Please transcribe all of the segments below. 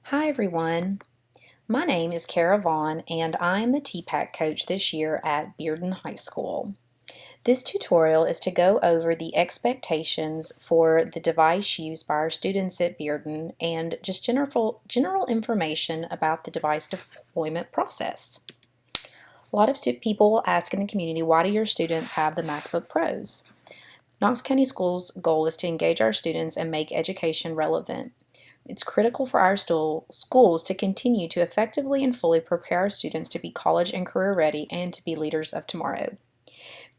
Hi everyone, my name is Kara Vaughn and I am the TPAC coach this year at Bearden High School. This tutorial is to go over the expectations for the device used by our students at Bearden and just general information about the device deployment process. A lot of people will ask in the community, why do your students have the MacBook Pros? Knox County Schools' goal is to engage our students and make education relevant. It's critical for our schools to continue to effectively and fully prepare our students to be college and career ready and to be leaders of tomorrow.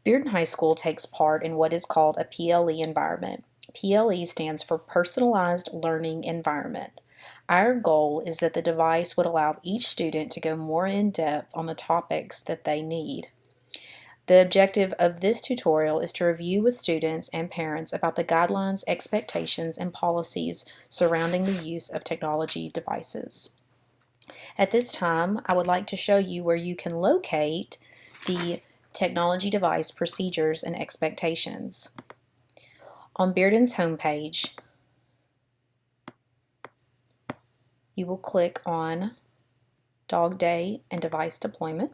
Bearden High School takes part in what is called a PLE environment. PLE stands for Personalized Learning Environment. Our goal is that the device would allow each student to go more in depth on the topics that they need. The objective of this tutorial is to review with students and parents about the guidelines, expectations, and policies surrounding the use of technology devices. At this time, I would like to show you where you can locate the technology device procedures and expectations. On Bearden's homepage, you will click on Dog Day and Device Deployment.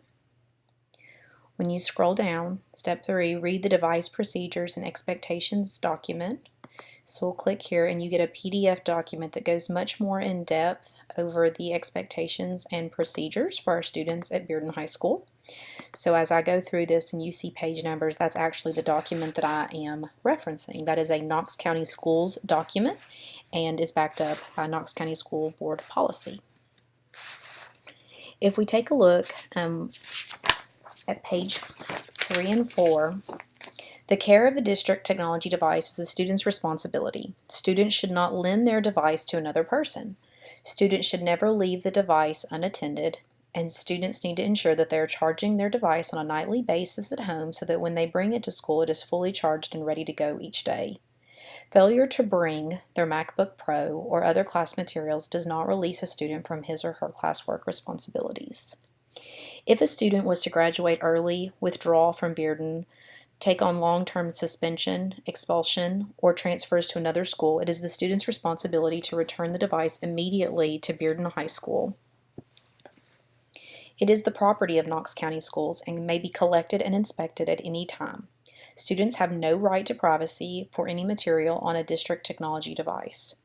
When you scroll down, step 3, read the device procedures and expectations document. So we'll click here and you get a PDF document that goes much more in depth over the expectations and procedures for our students at Bearden High School. So as I go through this and you see page numbers, that's actually the document that I am referencing. That is a Knox County Schools document and is backed up by Knox County School Board policy. If we take a look at page 3 and 4, the care of the district technology device is the student's responsibility. Students should not lend their device to another person. Students should never leave the device unattended, and students need to ensure that they are charging their device on a nightly basis at home so that when they bring it to school it is fully charged and ready to go each day. Failure to bring their MacBook Pro or other class materials does not release a student from his or her classwork responsibilities. If a student was to graduate early, withdraw from Bearden, take on long-term suspension, expulsion, or transfers to another school, it is the student's responsibility to return the device immediately to Bearden High School. It is the property of Knox County Schools and may be collected and inspected at any time. Students have no right to privacy for any material on a district technology device.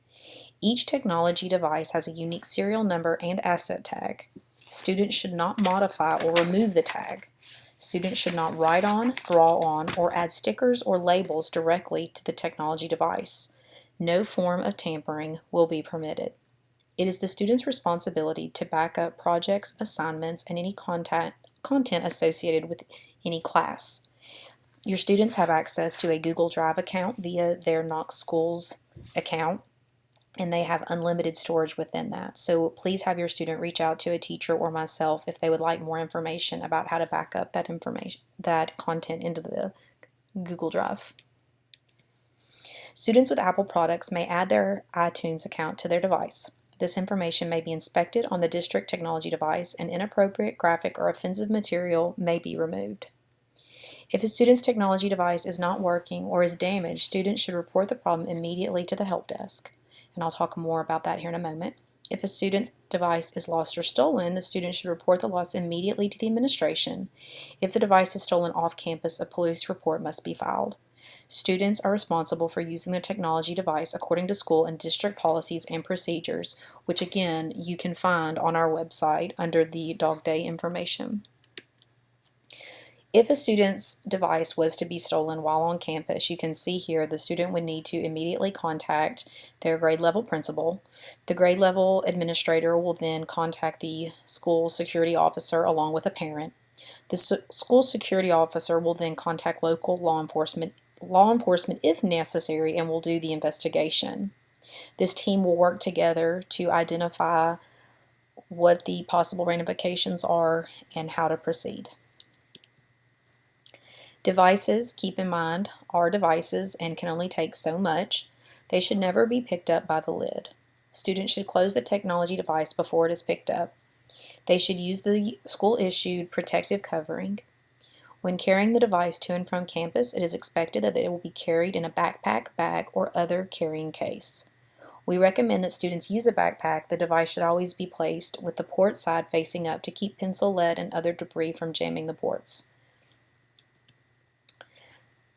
Each technology device has a unique serial number and asset tag. Students should not modify or remove the tag. Students should not write on, draw on, or add stickers or labels directly to the technology device. No form of tampering will be permitted. It is the student's responsibility to back up projects, assignments, and any content associated with any class. Your students have access to a Google Drive account via their Knox Schools account, and they have unlimited storage within that. So please have your student reach out to a teacher or myself if they would like more information about how to back up that content into the Google Drive. Students with Apple products may add their iTunes account to their device. This information may be inspected on the district technology device, and inappropriate graphic or offensive material may be removed. If a student's technology device is not working or is damaged, students should report the problem immediately to the help desk. And I'll talk more about that here in a moment. If a student's device is lost or stolen, the student should report the loss immediately to the administration. If the device is stolen off campus, a police report must be filed. Students are responsible for using the technology device according to school and district policies and procedures, which again you can find on our website under the Dog Day information. If a student's device was to be stolen while on campus, you can see here the student would need to immediately contact their grade level principal. The grade level administrator will then contact the school security officer along with a parent. The school security officer will then contact local law enforcement if necessary and will do the investigation. This team will work together to identify what the possible ramifications are and how to proceed. Devices, keep in mind, are devices and can only take so much. They should never be picked up by the lid. Students should close the technology device before it is picked up. They should use the school-issued protective covering. When carrying the device to and from campus, it is expected that it will be carried in a backpack, bag, or other carrying case. We recommend that students use a backpack. The device should always be placed with the port side facing up to keep pencil, lead, and other debris from jamming the ports.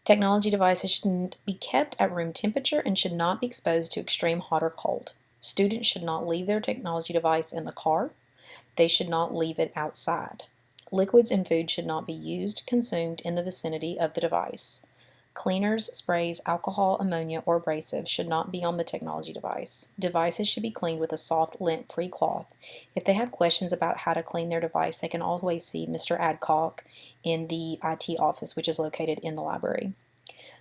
Technology devices should be kept at room temperature and should not be exposed to extreme hot or cold. Students should not leave their technology device in the car. They should not leave it outside. Liquids and food should not be used, consumed in the vicinity of the device. Cleaners, sprays, alcohol, ammonia, or abrasives should not be on the technology device. Devices should be cleaned with a soft, lint-free cloth. If they have questions about how to clean their device, they can always see Mr. Adcock in the IT office, which is located in the library.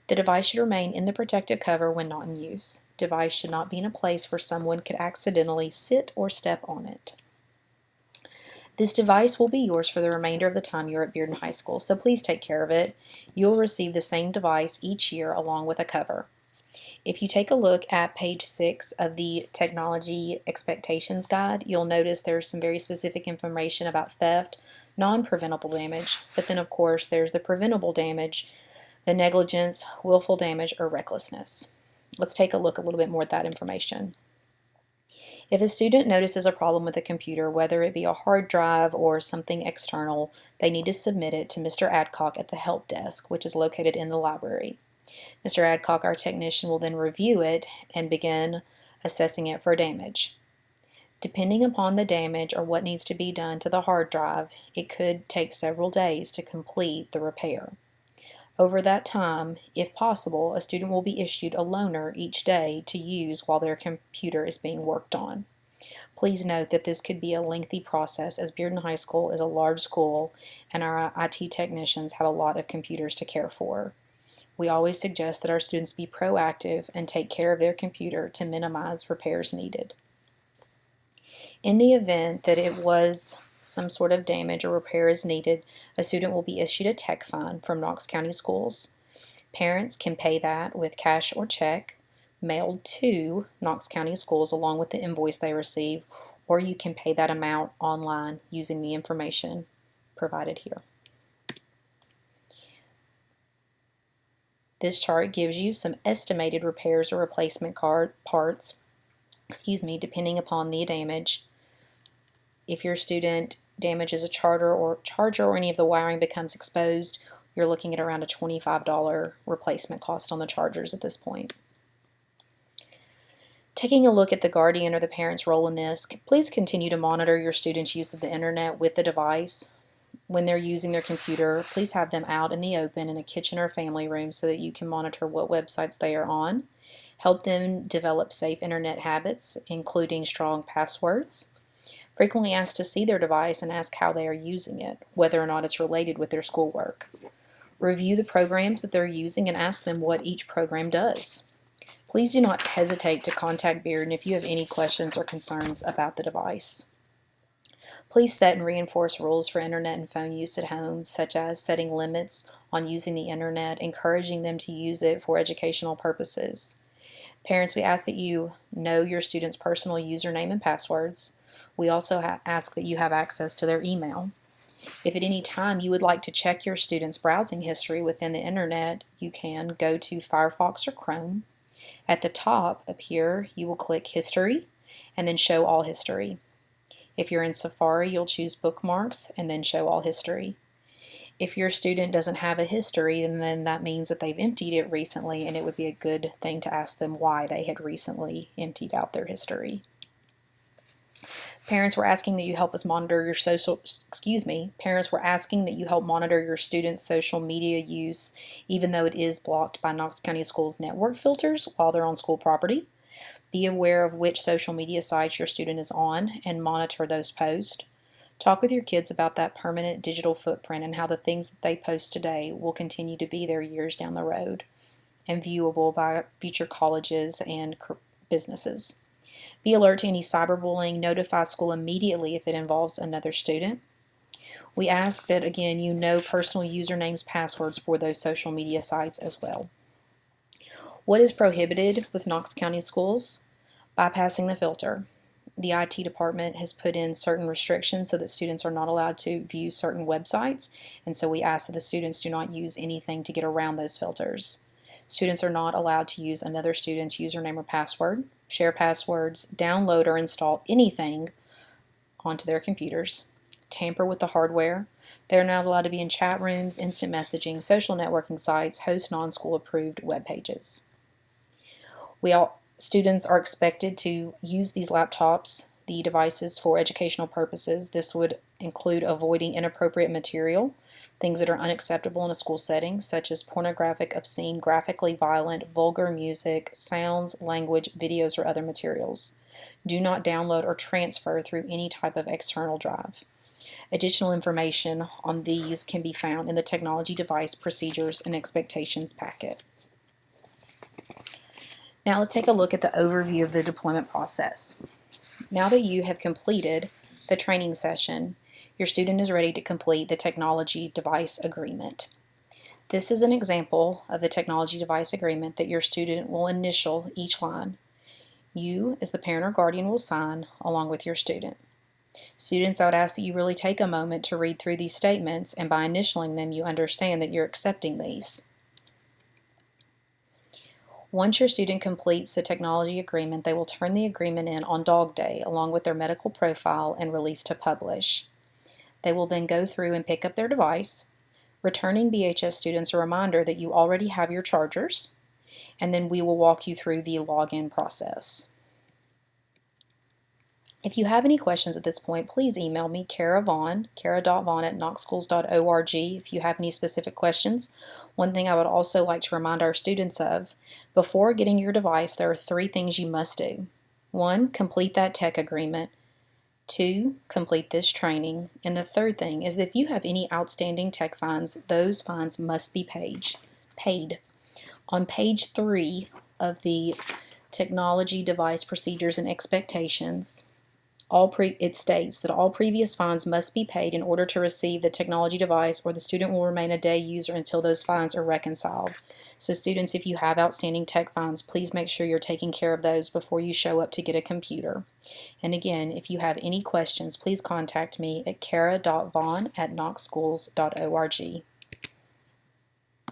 The device should remain in the protective cover when not in use. Device should not be in a place where someone could accidentally sit or step on it. This device will be yours for the remainder of the time you're at Bearden High School, so please take care of it. You'll receive the same device each year along with a cover. If you take a look at page 6 of the Technology Expectations Guide, you'll notice there's some very specific information about theft, non-preventable damage, but then of course there's the preventable damage, the negligence, willful damage, or recklessness. Let's take a look a little bit more at that information. If a student notices a problem with a computer, whether it be a hard drive or something external, they need to submit it to Mr. Adcock at the help desk, which is located in the library. Mr. Adcock, our technician, will then review it and begin assessing it for damage. Depending upon the damage or what needs to be done to the hard drive, it could take several days to complete the repair. Over that time, if possible, a student will be issued a loaner each day to use while their computer is being worked on. Please note that this could be a lengthy process as Bearden High School is a large school and our IT technicians have a lot of computers to care for. We always suggest that our students be proactive and take care of their computer to minimize repairs needed. In the event that it was some sort of damage or repair is needed, a student will be issued a tech fine from Knox County Schools. Parents can pay that with cash or check mailed to Knox County Schools along with the invoice they receive, or you can pay that amount online using the information provided here. This chart gives you some estimated repairs or replacement parts, depending upon the damage. If your student damages a charger or any of the wiring becomes exposed, you're looking at around a $25 replacement cost on the chargers at this point. Taking a look at the guardian or the parent's role in this, please continue to monitor your student's use of the internet with the device. When they're using their computer, please have them out in the open in a kitchen or family room so that you can monitor what websites they are on. Help them develop safe internet habits, including strong passwords. Frequently ask to see their device and ask how they are using it, whether or not it's related with their schoolwork. Review the programs that they're using and ask them what each program does. Please do not hesitate to contact Bearden if you have any questions or concerns about the device. Please set and reinforce rules for internet and phone use at home, such as setting limits on using the internet, encouraging them to use it for educational purposes. Parents, we ask that you know your student's personal username and passwords. We also ask that you have access to their email. If at any time you would like to check your student's browsing history within the internet, you can go to Firefox or Chrome. At the top up here, you will click History and then Show All History. If you're in Safari, you'll choose Bookmarks and then Show All History. If your student doesn't have a history, then that means that they've emptied it recently, and it would be a good thing to ask them why they had recently emptied out their history. Parents, we're asking that you help us monitor your Parents, we're asking that you help monitor your students' social media use, even though it is blocked by Knox County Schools network filters while they're on school property. Be aware of which social media sites your student is on and monitor those posts. Talk with your kids about that permanent digital footprint and how the things that they post today will continue to be there years down the road and viewable by future colleges and businesses. Be alert to any cyberbullying. Notify school immediately if it involves another student. We ask that, again, you know personal usernames, passwords for those social media sites as well. What is prohibited with Knox County Schools? Bypassing the filter. The IT department has put in certain restrictions so that students are not allowed to view certain websites, and so we ask that the students do not use anything to get around those filters. Students are not allowed to use another student's username or password. share passwords, download or install anything onto their computers, tamper with the hardware. They're not allowed to be in chat rooms, instant messaging, social networking sites, host non-school approved web pages. Students are expected to use these laptops, the devices, for educational purposes. This would include avoiding inappropriate material, things that are unacceptable in a school setting, such as pornographic, obscene, graphically violent, vulgar music, sounds, language, videos, or other materials. Do not download or transfer through any type of external drive. Additional information on these can be found in the Technology Device Procedures and Expectations packet. Now let's take a look at the overview of the deployment process. Now that you have completed the training session, your student is ready to complete the Technology Device Agreement. This is an example of the Technology Device Agreement that your student will initial each line. You, as the parent or guardian, will sign along with your student. Students, I would ask that you really take a moment to read through these statements, and by initialing them, you understand that you're accepting these. Once your student completes the technology agreement, they will turn the agreement in on Dog Day along with their medical profile and release to publish. They will then go through and pick up their device, returning BHS students a reminder that you already have your chargers, and then we will walk you through the login process. If you have any questions at this point, please email me, kara.vaughn@knoxschools.org, if you have any specific questions. One thing I would also like to remind our students of: before getting your device, there are 3 things you must do. 1, complete that tech agreement. 2, complete this training. And the third thing is that if you have any outstanding tech fines, those fines must be paid. On page 3 of the Technology Device Procedures and Expectations, it states that all previous fines must be paid in order to receive the technology device, or the student will remain a day user until those fines are reconciled. So students, if you have outstanding tech fines, please make sure you're taking care of those before you show up to get a computer. And again, if you have any questions, please contact me at kara.vaughn@knoxschools.org.